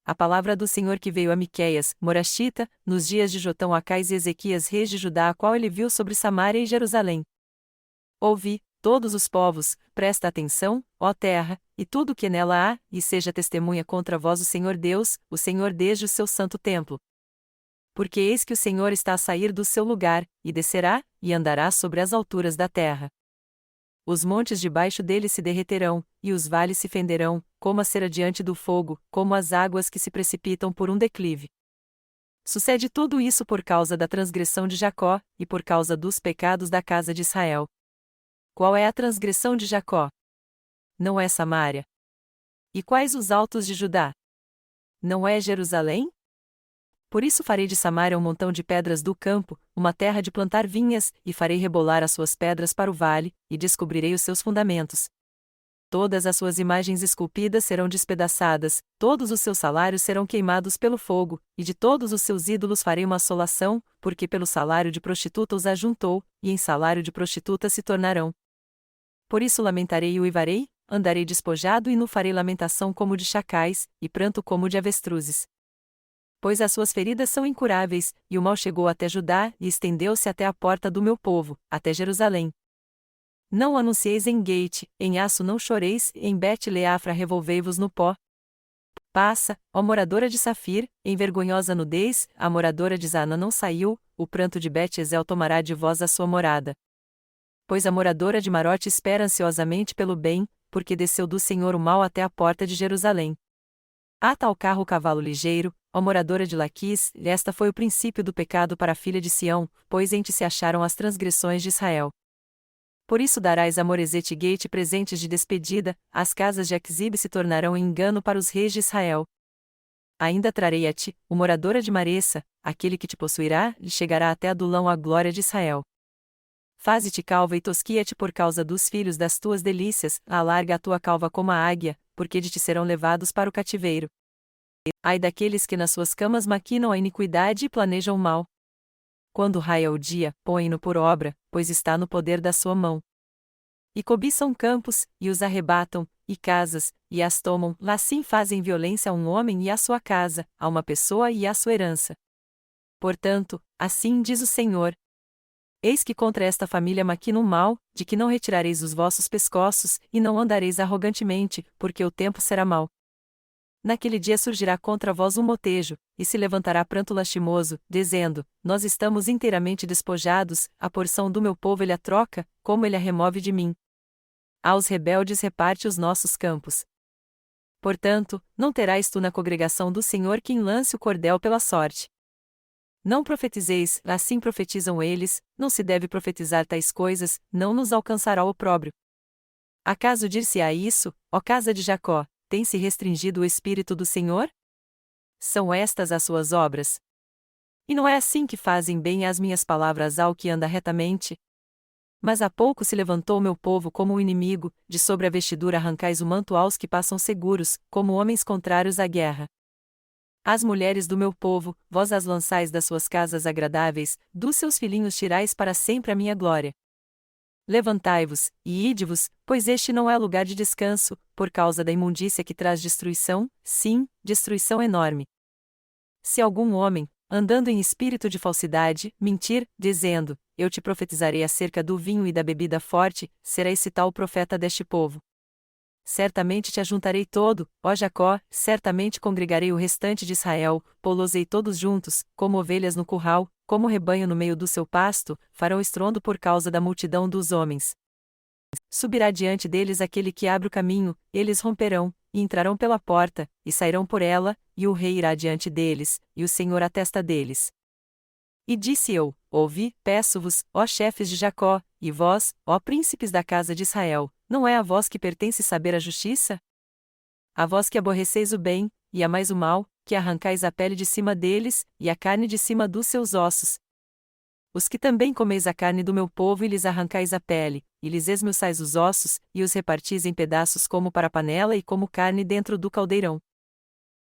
a palavra do Senhor que veio a Miqueias, Morashita, nos dias de Jotão Acais e Ezequias reis de Judá, a qual ele viu sobre Samaria e Jerusalém. Ouvi, todos os povos, presta atenção, ó terra, e tudo o que nela há, e seja testemunha contra vós o Senhor Deus, o Senhor desde o seu santo templo. Porque eis que o Senhor está a sair do seu lugar, e descerá, e andará sobre as alturas da terra. Os montes debaixo dele se derreterão, e os vales se fenderão, como a cera diante do fogo, como as águas que se precipitam por um declive. Sucede tudo isso por causa da transgressão de Jacó, e por causa dos pecados da casa de Israel. Qual é a transgressão de Jacó? Não é Samaria? E quais os altos de Judá? Não é Jerusalém? Por isso farei de Samaria um montão de pedras do campo, uma terra de plantar vinhas, e farei rebolar as suas pedras para o vale, e descobrirei os seus fundamentos. Todas as suas imagens esculpidas serão despedaçadas, todos os seus salários serão queimados pelo fogo, e de todos os seus ídolos farei uma assolação, porque pelo salário de prostituta os ajuntou, e em salário de prostituta se tornarão. Por isso lamentarei e uivarei, andarei despojado e nu farei lamentação como de chacais, e pranto como de avestruzes. Pois as suas feridas são incuráveis, e o mal chegou até Judá, e estendeu-se até a porta do meu povo, até Jerusalém. Não anuncieis em Gate, em Aço não choreis, em Bet-Leafra revolvei-vos no pó. Passa, ó moradora de Safir, em vergonhosa nudez, a moradora de Zana não saiu, o pranto de Bet-Ezel tomará de vós a sua morada. Pois a moradora de Marote espera ansiosamente pelo bem, porque desceu do Senhor o mal até a porta de Jerusalém. Ata ao carro o cavalo ligeiro, ó moradora de Laquis, esta foi o princípio do pecado para a filha de Sião, pois em ti se acharam as transgressões de Israel. Por isso darás a Moresete Gate presentes de despedida, as casas de Aquzibe se tornarão engano para os reis de Israel. Ainda trarei a ti, o moradora de Maressa, aquele que te possuirá, lhe chegará até Adulão a glória de Israel. Faze-te calva e tosquia-te por causa dos filhos das tuas delícias, alarga a tua calva como a águia, porque de ti serão levados para o cativeiro. Ai daqueles que nas suas camas maquinam a iniquidade e planejam o mal. Quando raia o dia, põe-no por obra, pois está no poder da sua mão. E cobiçam campos, e os arrebatam, e casas, e as tomam, lá sim fazem violência a um homem e à sua casa, a uma pessoa e à sua herança. Portanto, assim diz o Senhor: eis que contra esta família maquino um mal, de que não retirareis os vossos pescoços, e não andareis arrogantemente, porque o tempo será mau. Naquele dia surgirá contra vós um motejo, e se levantará pranto lastimoso, dizendo: nós estamos inteiramente despojados, a porção do meu povo ele a troca, como ele a remove de mim. Aos rebeldes reparte os nossos campos. Portanto, não terás tu na congregação do Senhor quem lance o cordel pela sorte. Não profetizeis, assim profetizam eles, não se deve profetizar tais coisas, não nos alcançará o opróbrio. Acaso dir-se-á isso, ó casa de Jacó: tem-se restringido o Espírito do Senhor? São estas as suas obras? E não é assim que fazem bem as minhas palavras ao que anda retamente? Mas há pouco se levantou meu povo como um inimigo, de sobre a vestidura arrancais o manto aos que passam seguros, como homens contrários à guerra. As mulheres do meu povo, vós as lançais das suas casas agradáveis, dos seus filhinhos tirais para sempre a minha glória. Levantai-vos, e ide-vos, pois este não é lugar de descanso, por causa da imundícia que traz destruição, sim, destruição enorme. Se algum homem, andando em espírito de falsidade, mentir, dizendo: eu te profetizarei acerca do vinho e da bebida forte, será esse tal profeta deste povo. Certamente te ajuntarei todo, ó Jacó, certamente congregarei o restante de Israel, pô-los-ei todos juntos, como ovelhas no curral, como rebanho no meio do seu pasto, farão estrondo por causa da multidão dos homens. Subirá diante deles aquele que abre o caminho, eles romperão, e entrarão pela porta, e sairão por ela, e o rei irá diante deles, e o Senhor à testa deles. E disse eu: ouvi, peço-vos, ó chefes de Jacó, e vós, ó príncipes da casa de Israel, não é a vós que pertence saber a justiça? A vós que aborreceis o bem, e amais o mal, que arrancais a pele de cima deles, e a carne de cima dos seus ossos. Os que também comeis a carne do meu povo e lhes arrancais a pele, e lhes esmiuçais os ossos, e os repartis em pedaços como para panela e como carne dentro do caldeirão.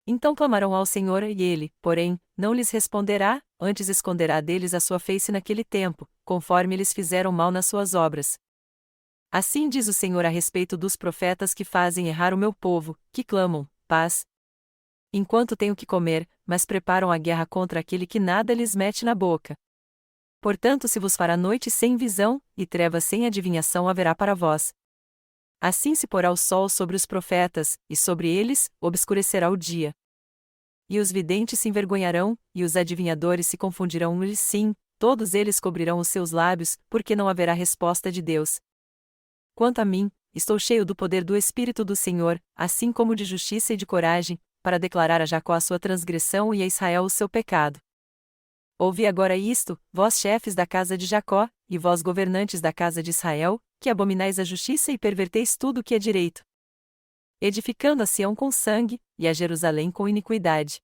Então clamarão ao Senhor e ele, porém, não lhes responderá, antes esconderá deles a sua face naquele tempo, conforme eles fizeram mal nas suas obras. Assim diz o Senhor a respeito dos profetas que fazem errar o meu povo, que clamam: paz. enquanto têm o que comer, mas preparam a guerra contra aquele que nada lhes mete na boca. Portanto, se vos fará noite sem visão, e trevas sem adivinhação haverá para vós. Assim se porá o sol sobre os profetas, e sobre eles obscurecerá o dia. E os videntes se envergonharão, e os adivinhadores se confundirão, e sim, todos eles cobrirão os seus lábios, porque não haverá resposta de Deus. Quanto a mim, estou cheio do poder do Espírito do Senhor, assim como de justiça e de coragem, para declarar a Jacó a sua transgressão e a Israel o seu pecado. Ouvi agora isto, vós chefes da casa de Jacó, e vós governantes da casa de Israel, que abominais a justiça e perverteis tudo o que é direito, edificando a Sião com sangue, e a Jerusalém com iniquidade.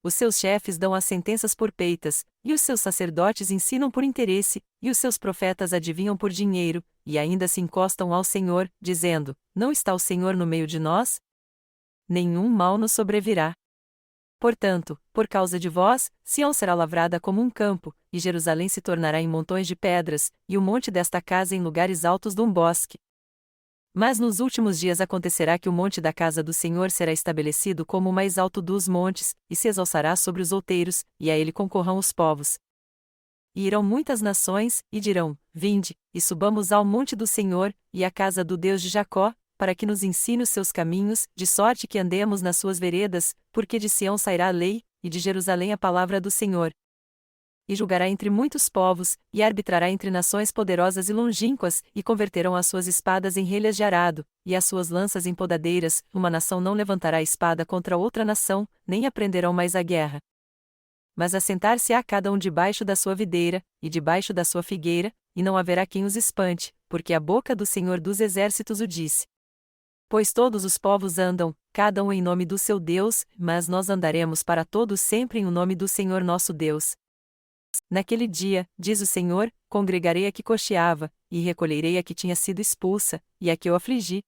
Os seus chefes dão as sentenças por peitas, e os seus sacerdotes ensinam por interesse, e os seus profetas adivinham por dinheiro, e ainda se encostam ao Senhor, dizendo: Não está o Senhor no meio de nós? Nenhum mal nos sobrevirá. Portanto, por causa de vós, Sião será lavrada como um campo, e Jerusalém se tornará em montões de pedras, e o monte desta casa em lugares altos de um bosque. Mas nos últimos dias acontecerá que o monte da casa do Senhor será estabelecido como o mais alto dos montes, e se exalçará sobre os outeiros, e a ele concorrão os povos. E irão muitas nações, e dirão: Vinde, e subamos ao monte do Senhor, e à casa do Deus de Jacó, para que nos ensine os seus caminhos, de sorte que andemos nas suas veredas, porque de Sião sairá a lei, e de Jerusalém a palavra do Senhor. E julgará entre muitos povos, e arbitrará entre nações poderosas e longínquas, e converterão as suas espadas em relhas de arado, e as suas lanças em podadeiras. Uma nação não levantará espada contra outra nação, nem aprenderão mais a guerra. Mas assentar-se-á cada um debaixo da sua videira, e debaixo da sua figueira, e não haverá quem os espante, porque a boca do Senhor dos Exércitos o disse. Pois todos os povos andam, cada um em nome do seu Deus, mas nós andaremos para todos sempre em o nome do Senhor nosso Deus. Naquele dia, diz o Senhor, congregarei a que cocheava, e recolherei a que tinha sido expulsa, e a que eu afligi.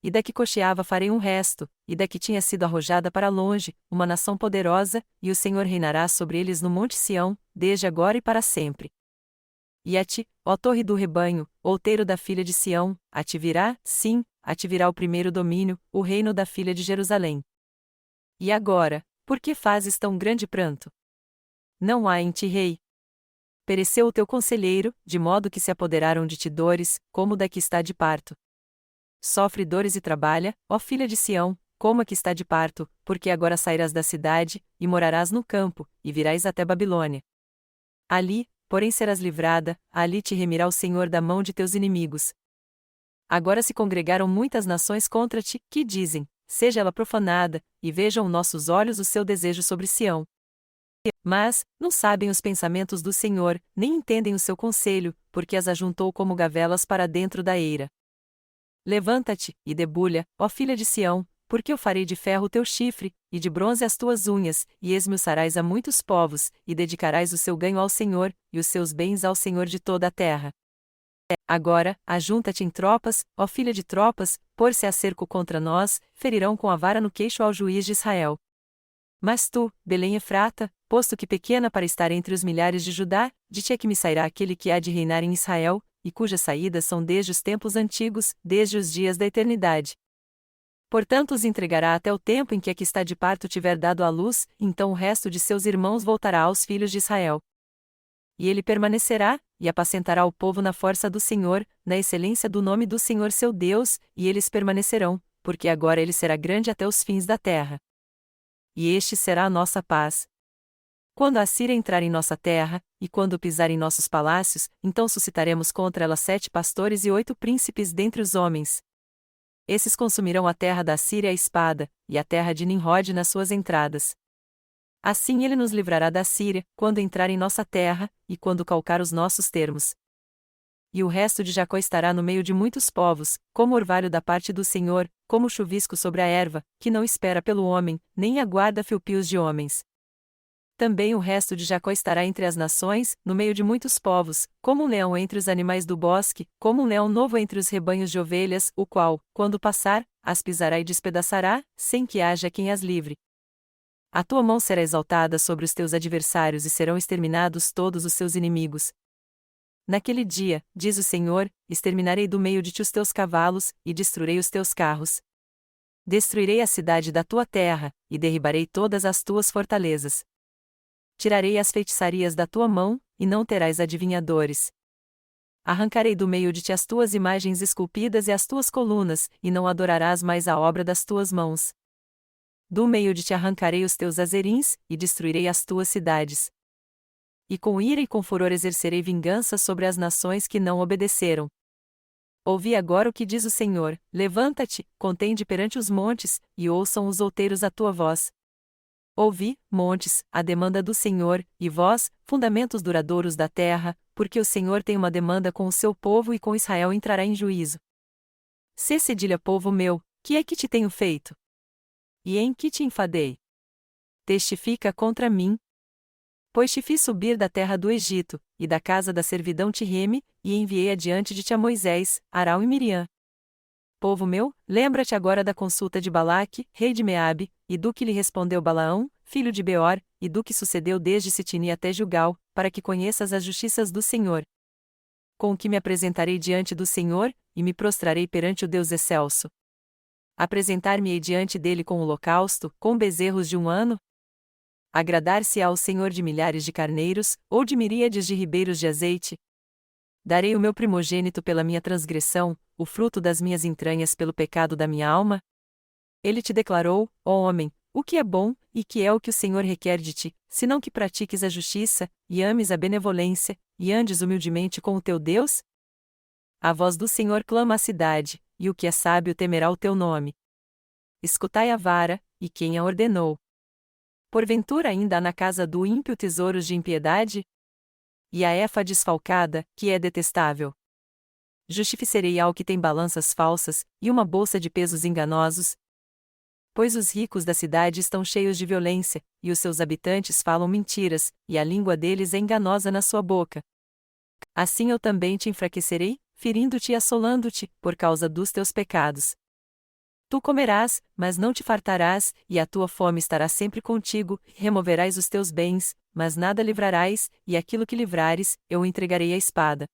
E da que cocheava farei um resto, e da que tinha sido arrojada para longe, uma nação poderosa, e o Senhor reinará sobre eles no monte Sião, desde agora e para sempre. E a ti, ó torre do rebanho, outeiro da filha de Sião, a ti virá, sim, a ti virá o primeiro domínio, o reino da filha de Jerusalém. E agora, por que fazes tão grande pranto? Não há em ti rei. Pereceu o teu conselheiro, de modo que se apoderaram de ti dores, como da que está de parto. Sofre dores e trabalha, ó filha de Sião, como a que está de parto, porque agora sairás da cidade, e morarás no campo, e virás até Babilônia. Ali, porém serás livrada, ali te remirá o Senhor da mão de teus inimigos. Agora se congregaram muitas nações contra ti, que dizem: seja ela profanada, e vejam nossos olhos o seu desejo sobre Sião. Mas, não sabem os pensamentos do Senhor, nem entendem o seu conselho, porque as ajuntou como gavelas para dentro da eira. Levanta-te, e debulha, ó filha de Sião, porque eu farei de ferro o teu chifre, e de bronze as tuas unhas, e esmiuçarás a muitos povos, e dedicarás o seu ganho ao Senhor, e os seus bens ao Senhor de toda a terra. Agora, ajunta-te em tropas, ó filha de tropas, pôr-se a cerco contra nós, ferirão com a vara no queixo ao juiz de Israel. Mas tu, Belém Efrata, posto que pequena para estar entre os milhares de Judá, de ti é que me sairá aquele que há de reinar em Israel, e cujas saídas são desde os tempos antigos, desde os dias da eternidade. Portanto os entregará até o tempo em que a que está de parto tiver dado à luz, então o resto de seus irmãos voltará aos filhos de Israel. E ele permanecerá, e apacentará o povo na força do Senhor, na excelência do nome do Senhor seu Deus, e eles permanecerão, porque agora ele será grande até os fins da terra. E este será a nossa paz. Quando a Assíria entrar em nossa terra, e quando pisar em nossos palácios, então suscitaremos contra ela 7 pastores e 8 príncipes dentre os homens. Esses consumirão a terra da Assíria à espada, e a terra de Nimrod nas suas entradas. Assim ele nos livrará da Síria, quando entrar em nossa terra, e quando calcar os nossos termos. E o resto de Jacó estará no meio de muitos povos, como orvalho da parte do Senhor, como chuvisco sobre a erva, que não espera pelo homem, nem aguarda filpios de homens. Também o resto de Jacó estará entre as nações, no meio de muitos povos, como um leão entre os animais do bosque, como um leão novo entre os rebanhos de ovelhas, o qual, quando passar, as pisará e despedaçará, sem que haja quem as livre. A tua mão será exaltada sobre os teus adversários e serão exterminados todos os seus inimigos. Naquele dia, diz o Senhor, exterminarei do meio de ti os teus cavalos, e destruirei os teus carros. Destruirei a cidade da tua terra, e derribarei todas as tuas fortalezas. Tirarei as feitiçarias da tua mão, e não terás adivinhadores. Arrancarei do meio de ti as tuas imagens esculpidas e as tuas colunas, e não adorarás mais a obra das tuas mãos. Do meio de ti arrancarei os teus azerins, e destruirei as tuas cidades. E com ira e com furor exercerei vingança sobre as nações que não obedeceram. Ouvi agora o que diz o Senhor: levanta-te, contende perante os montes, e ouçam os outeiros a tua voz. Ouvi, montes, a demanda do Senhor, e vós, fundamentos duradouros da terra, porque o Senhor tem uma demanda com o seu povo e com Israel entrará em juízo. Sê cedilha, povo meu, que é que te tenho feito? E em que te enfadei? Testifica contra mim. Pois te fiz subir da terra do Egito, e da casa da servidão te reme, e enviei adiante de ti a Moisés, Arão e Miriam. Povo meu, lembra-te agora da consulta de Balaque, rei de Meabe, e do que lhe respondeu Balaão, filho de Beor, e do que sucedeu desde Sitini até Gilgal, para que conheças as justiças do Senhor. Com que me apresentarei diante do Senhor, e me prostrarei perante o Deus excelso. Apresentar-me-ei diante dele com holocausto, com bezerros de 1 ano? Agradar-se-á ao Senhor de milhares de carneiros, ou de miríades de ribeiros de azeite? Darei o meu primogênito pela minha transgressão, o fruto das minhas entranhas pelo pecado da minha alma? Ele te declarou, ó homem, o que é bom, e que é o que o Senhor requer de ti, senão que pratiques a justiça, e ames a benevolência, e andes humildemente com o teu Deus? A voz do Senhor clama à cidade, e o que é sábio temerá o teu nome. Escutai a vara, e quem a ordenou. Porventura ainda há na casa do ímpio tesouros de impiedade? E a efa desfalcada, que é detestável. Justificarei ao que tem balanças falsas, e uma bolsa de pesos enganosos. Pois os ricos da cidade estão cheios de violência, e os seus habitantes falam mentiras, e a língua deles é enganosa na sua boca. Assim eu também te enfraquecerei, ferindo-te e assolando-te, por causa dos teus pecados. Tu comerás, mas não te fartarás, e a tua fome estará sempre contigo, removerás os teus bens, mas nada livrarás, e aquilo que livrares, eu o entregarei à espada.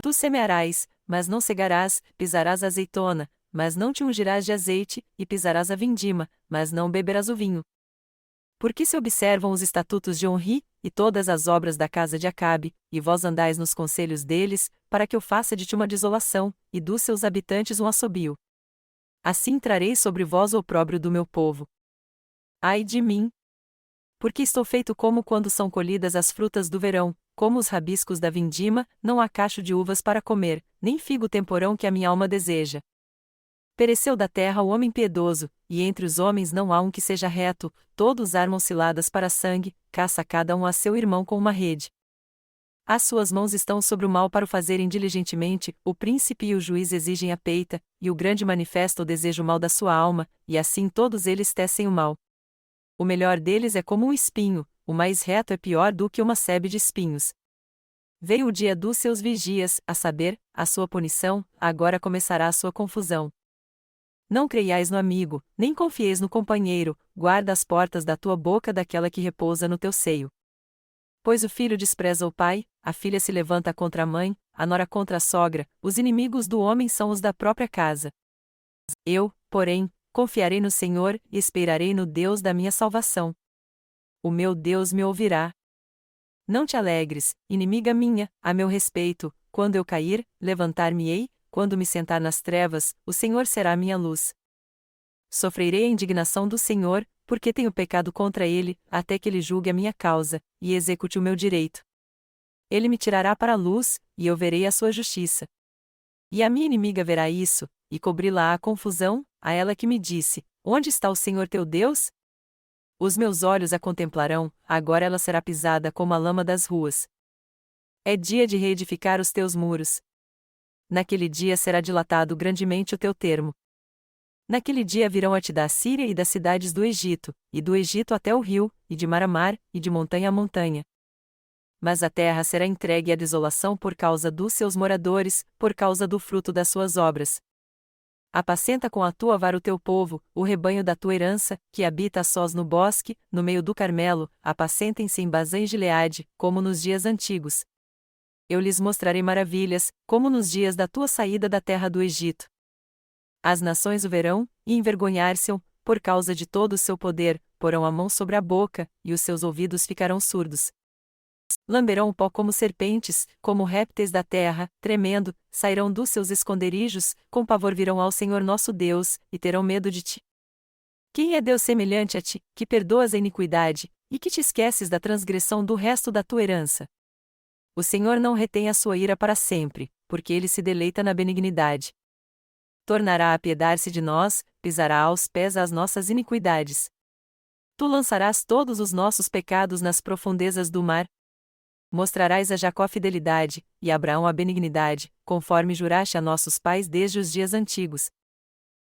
Tu semearás, mas não cegarás, pisarás a azeitona, mas não te ungirás de azeite, e pisarás a vindima, mas não beberás o vinho. Porque se observam os estatutos de Onri, e todas as obras da casa de Acabe, e vós andais nos conselhos deles, para que eu faça de ti uma desolação, e dos seus habitantes um assobio. Assim trarei sobre vós o opróbrio do meu povo. Ai de mim! Porque estou feito como quando são colhidas as frutas do verão, como os rabiscos da vindima, não há cacho de uvas para comer, nem figo temporão que a minha alma deseja. Pereceu da terra o homem piedoso, e entre os homens não há um que seja reto, todos armam ciladas para sangue, caça cada um a seu irmão com uma rede. As suas mãos estão sobre o mal para o fazerem diligentemente, o príncipe e o juiz exigem a peita, e o grande manifesta o desejo mal da sua alma, e assim todos eles tecem o mal. O melhor deles é como um espinho, o mais reto é pior do que uma sebe de espinhos. Veio o dia dos seus vigias, a saber, a sua punição, agora começará a sua confusão. Não creiais no amigo, nem confieis no companheiro, guarda as portas da tua boca daquela que repousa no teu seio. Pois o filho despreza o pai, a filha se levanta contra a mãe, a nora contra a sogra, os inimigos do homem são os da própria casa. Eu, porém, confiarei no Senhor, e esperarei no Deus da minha salvação. O meu Deus me ouvirá. Não te alegres, inimiga minha, a meu respeito, quando eu cair, levantar-me-ei, quando me sentar nas trevas, o Senhor será minha luz. Sofrerei a indignação do Senhor, porque tenho pecado contra ele, até que ele julgue a minha causa, e execute o meu direito. Ele me tirará para a luz, e eu verei a sua justiça. E a minha inimiga verá isso, e cobri-la a confusão, a ela que me disse: onde está o Senhor teu Deus? Os meus olhos a contemplarão, agora ela será pisada como a lama das ruas. É dia de reedificar os teus muros. Naquele dia será dilatado grandemente o teu termo. Naquele dia virão a ti da Síria e das cidades do Egito, e do Egito até o rio, e de mar a mar, e de montanha a montanha. Mas a terra será entregue à desolação por causa dos seus moradores, por causa do fruto das suas obras. Apacenta com a tua vara o teu povo, o rebanho da tua herança, que habita a sós no bosque, no meio do Carmelo, apacentem-se em Bazã e Gileade, como nos dias antigos. Eu lhes mostrarei maravilhas, como nos dias da tua saída da terra do Egito. As nações o verão, e envergonhar-se-ão, por causa de todo o seu poder, porão a mão sobre a boca, e os seus ouvidos ficarão surdos. Lamberão o pó como serpentes, como répteis da terra, tremendo, sairão dos seus esconderijos, com pavor virão ao Senhor nosso Deus, e terão medo de ti. Quem é Deus semelhante a ti, que perdoas a iniquidade, e que te esqueces da transgressão do resto da tua herança? O Senhor não retém a sua ira para sempre, porque ele se deleita na benignidade. Tornará a apiedar-se de nós, pisará aos pés as nossas iniquidades. Tu lançarás todos os nossos pecados nas profundezas do mar. Mostrarás a Jacó fidelidade, e a Abraão a benignidade, conforme juraste a nossos pais desde os dias antigos,